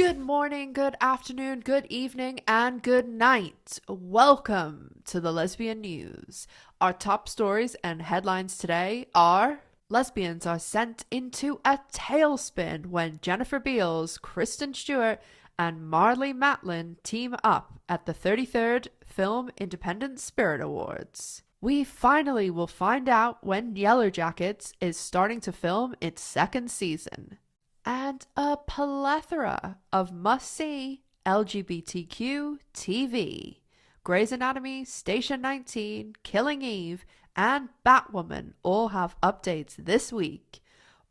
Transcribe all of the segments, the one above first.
Good morning, good afternoon, good evening, and good night. Welcome to the Lesbian News. Our top stories and headlines today are: lesbians are sent into a tailspin when Jennifer Beals, Kristen Stewart, and Marlee Matlin team up at the 33rd Film Independent Spirit Awards. We finally will find out when Yellowjackets is starting to film its second season. And a plethora of must-see LGBTQ TV. Grey's Anatomy, Station 19, Killing Eve, and Batwoman all have updates this week.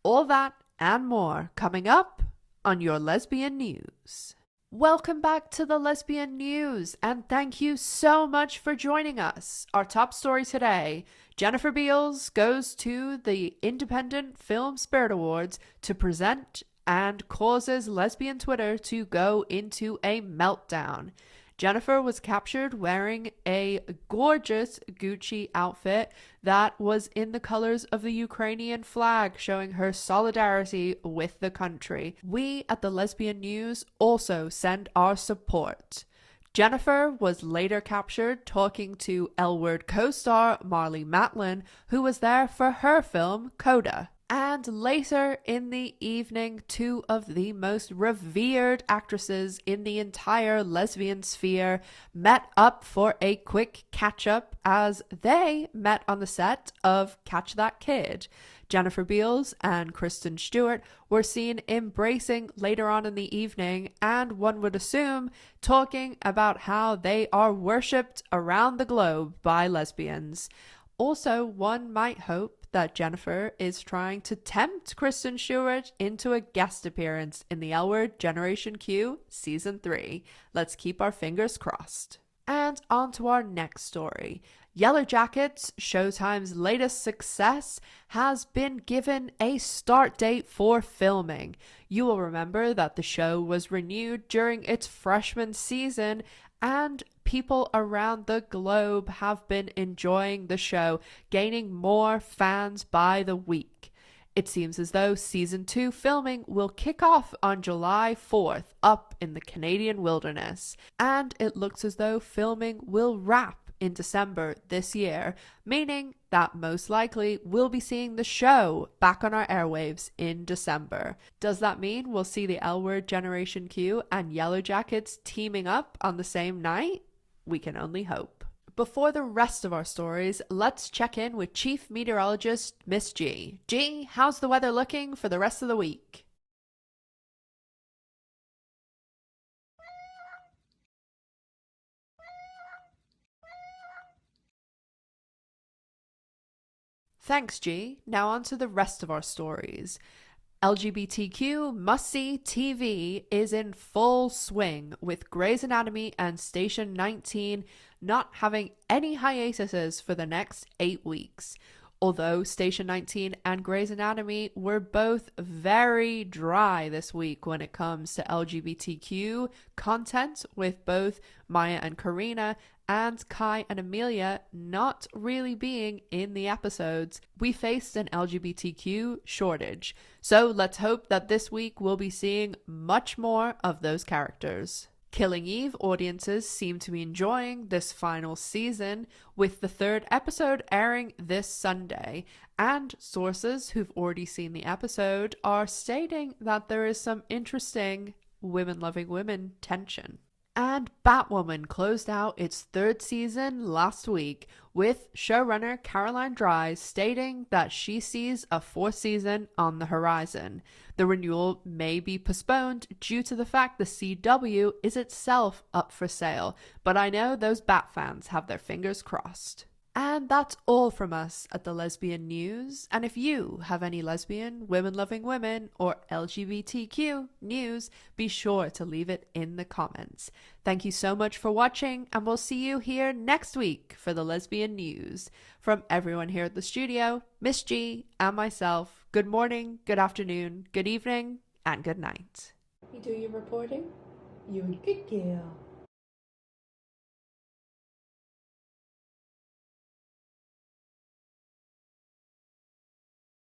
All that and more coming up on your Lesbian News. Welcome back to the Lesbian News, and thank you so much for joining us. Our top story today: Jennifer Beals goes to the Independent Film Spirit Awards to present and causes lesbian Twitter to go into a meltdown. Jennifer was captured wearing a gorgeous Gucci outfit that was in the colors of the Ukrainian flag, showing her solidarity with the country. We at the Lesbian News also send our support. Jennifer was later captured talking to L Word co-star Marlee Matlin, who was there for her film Coda. And later in the evening, two of the most revered actresses in the entire lesbian sphere met up for a quick catch-up as they met on the set of Catch That Kid. Jennifer Beals and Kristen Stewart were seen embracing later on in the evening, and one would assume talking about how they are worshipped around the globe by lesbians. Also, one might hope that Jennifer is trying to tempt Kristen Stewart into a guest appearance in the L Word Generation Q Season 3. Let's keep our fingers crossed. And on to our next story. Yellowjackets, Showtime's latest success, has been given a start date for filming. You will remember that the show was renewed during its freshman season, and people around the globe have been enjoying the show, gaining more fans by the week. It seems as though Season 2 filming will kick off on July 4th up in the Canadian wilderness, and it looks as though filming will wrap in December this year, meaning that most likely we'll be seeing the show back on our airwaves in December. Does that mean we'll see the L Word Generation Q and Yellowjackets teaming up on the same night? We can only hope. Before the rest of our stories, let's check in with Chief Meteorologist Miss G. G, how's the weather looking for the rest of the week? Thanks, G. Now on to the rest of our stories. LGBTQ must-see TV is in full swing, with Grey's Anatomy and Station 19 not having any hiatuses for the next 8 weeks. Although Station 19 and Grey's Anatomy were both very dry this week when it comes to LGBTQ content, with both Maya and Karina and Kai and Amelia not really being in the episodes, we faced an LGBTQ shortage. So let's hope that this week we'll be seeing much more of those characters. Killing Eve audiences seem to be enjoying this final season, with the third episode airing this Sunday, and sources who've already seen the episode are stating that there is some interesting women-loving women tension. And Batwoman closed out its third season last week, with showrunner Caroline Dries stating that she sees a fourth season on the horizon. The renewal may be postponed due to the fact the CW is itself up for sale, but I know those Bat fans have their fingers crossed. And that's all from us at the Lesbian News. And if you have any lesbian, women-loving women, or LGBTQ news, be sure to leave it in the comments. Thank you so much for watching, and we'll see you here next week for the Lesbian News. From everyone here at the studio, Miss G and myself, good morning, good afternoon, good evening, and good night. You do your reporting? You're a good girl.